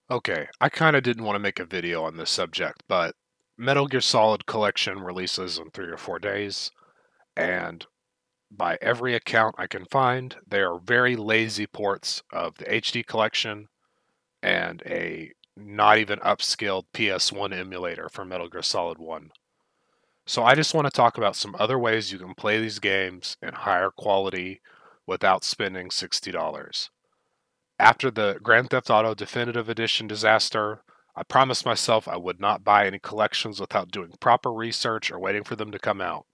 Okay, I kind of didn't want to make a video on this subject, but Metal Gear Solid Collection releases in 3 or 4 days, and by every account I can find, they are very lazy ports of the HD collection and a not even upscaled PS1 emulator for Metal Gear Solid 1. So I just want to talk about some other ways you can play these games in higher quality without spending $60. After the Grand Theft Auto Definitive Edition disaster, I promised myself I would not buy any collections without doing proper research or waiting for them to come out.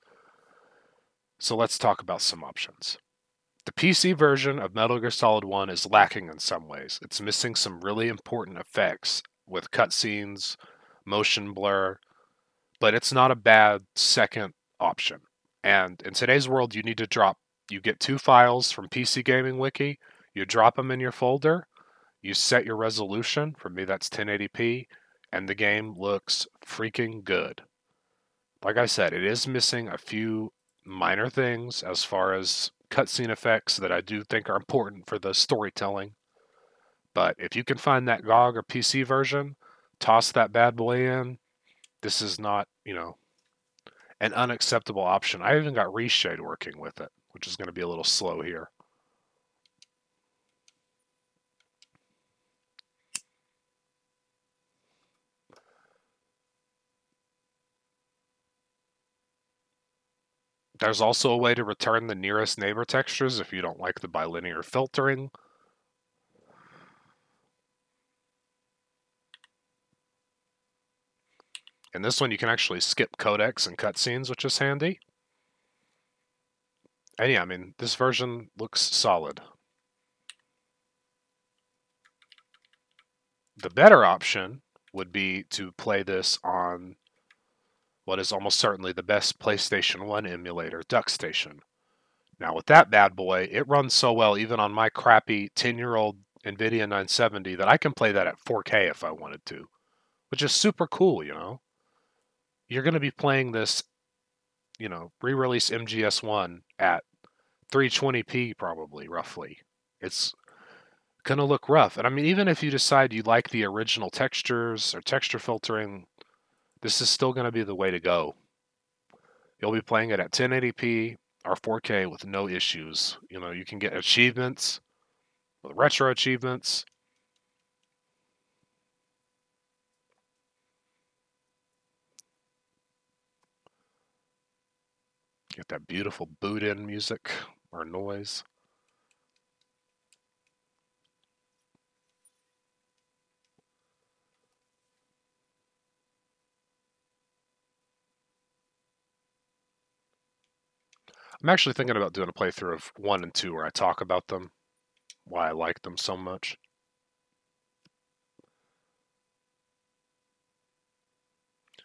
So let's talk about some options. The PC version of Metal Gear Solid 1 is lacking in some ways. It's missing some really important effects with cutscenes, motion blur, but it's not a bad second option. And in today's world, you get 2 files from PC Gaming Wiki, you drop them in your folder, you set your resolution. For me, that's 1080p, and the game looks freaking good. Like I said, it is missing a few minor things as far as cutscene effects that I do think are important for the storytelling. But if you can find that GOG or PC version, toss that bad boy in. This is not, an unacceptable option. I even got Reshade working with it, which is going to be a little slow here. There's also a way to return the nearest neighbor textures if you don't like the bilinear filtering. In this one, you can actually skip codecs and cutscenes, which is handy. And yeah, I mean, this version looks solid. The better option would be to play this on what is almost certainly the best PlayStation 1 emulator, DuckStation. Now, with that bad boy, it runs so well even on my crappy 10-year-old NVIDIA 970 that I can play that at 4K if I wanted to, which is super cool. You're going to be playing this, re-release MGS1 at 320p probably, roughly. It's going to look rough. And I mean, even if you decide you like the original textures or texture filtering, this is still going to be the way to go. You'll be playing it at 1080p or 4K with no issues. You can get achievements, retro achievements. Get that beautiful boot-in music or noise. I'm actually thinking about doing a playthrough of 1 and 2 where I talk about them, why I like them so much.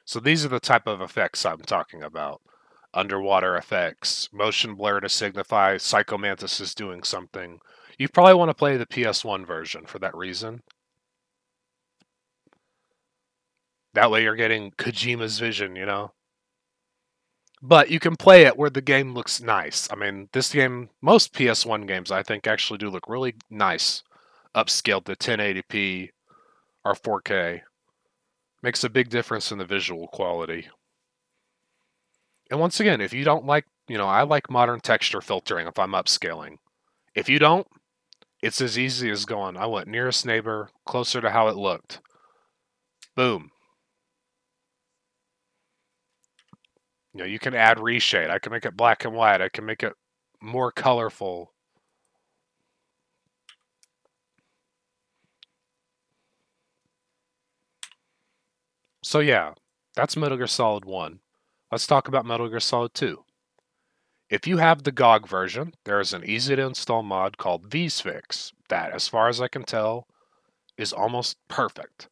So these are the type of effects I'm talking about. Underwater effects, motion blur to signify Psycho Mantis is doing something. You probably want to play the PS1 version for that reason. That way you're getting Kojima's vision. But you can play it where the game looks nice. I mean, this game, most PS1 games, I think, actually do look really nice, upscaled to 1080p or 4K. Makes a big difference in the visual quality. And once again, if you don't like, I like modern texture filtering if I'm upscaling. If you don't, it's as easy as going, I want nearest neighbor, closer to how it looked. Boom. You can add reshade. I can make it black and white. I can make it more colorful. So yeah, that's Metal Gear Solid 1. Let's talk about Metal Gear Solid 2. If you have the GOG version, there is an easy to install mod called VSfix that, as far as I can tell, is almost perfect.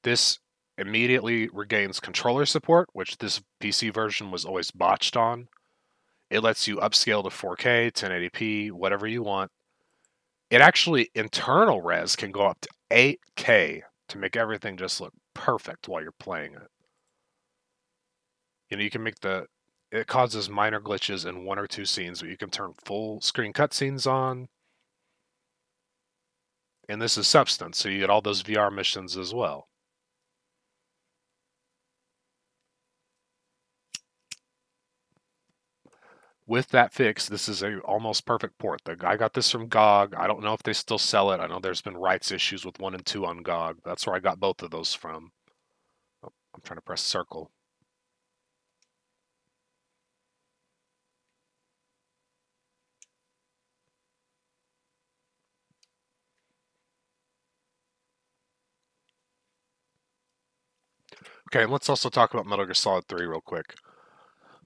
This immediately regains controller support, which this PC version was always botched on. It lets you upscale to 4K, 1080p, whatever you want. It actually, internal res can go up to 8K to make everything just look perfect while you're playing it. You can it causes minor glitches in 1 or 2 scenes, but you can turn full screen cutscenes on. And this is Substance, so you get all those VR missions as well. With that fix, this is a almost perfect port. I got this from GOG. I don't know if they still sell it. I know there's been rights issues with 1 and 2 on GOG. That's where I got both of those from. Oh, I'm trying to press circle. Okay, and let's also talk about Metal Gear Solid 3 real quick.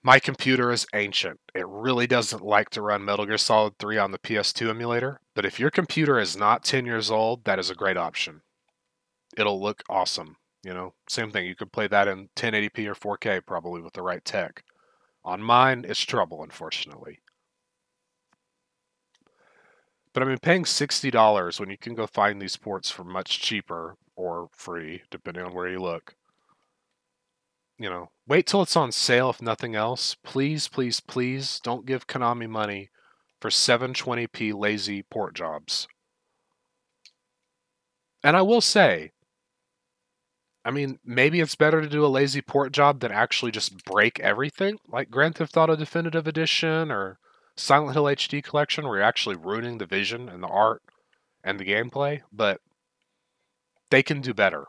My computer is ancient. It really doesn't like to run Metal Gear Solid 3 on the PS2 emulator, but if your computer is not 10 years old, that is a great option. It'll look awesome. You know, same thing. You could play that in 1080p or 4K probably with the right tech. On mine, it's trouble, unfortunately. But I mean, paying $60 when you can go find these ports for much cheaper or free, depending on where you look. You know, wait till it's on sale if nothing else. Please, please, please don't give Konami money for 720p lazy port jobs. And I will say, I mean, maybe it's better to do a lazy port job than actually just break everything, like Grand Theft Auto Definitive Edition or Silent Hill HD Collection, where you're actually ruining the vision and the art and the gameplay, but they can do better.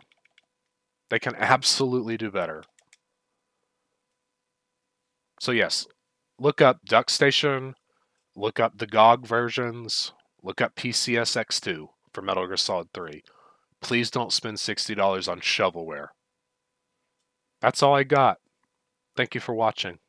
They can absolutely do better. So yes, look up Duck Station, look up the GOG versions, look up PCSX2 for Metal Gear Solid 3. Please don't spend $60 on shovelware. That's all I got. Thank you for watching.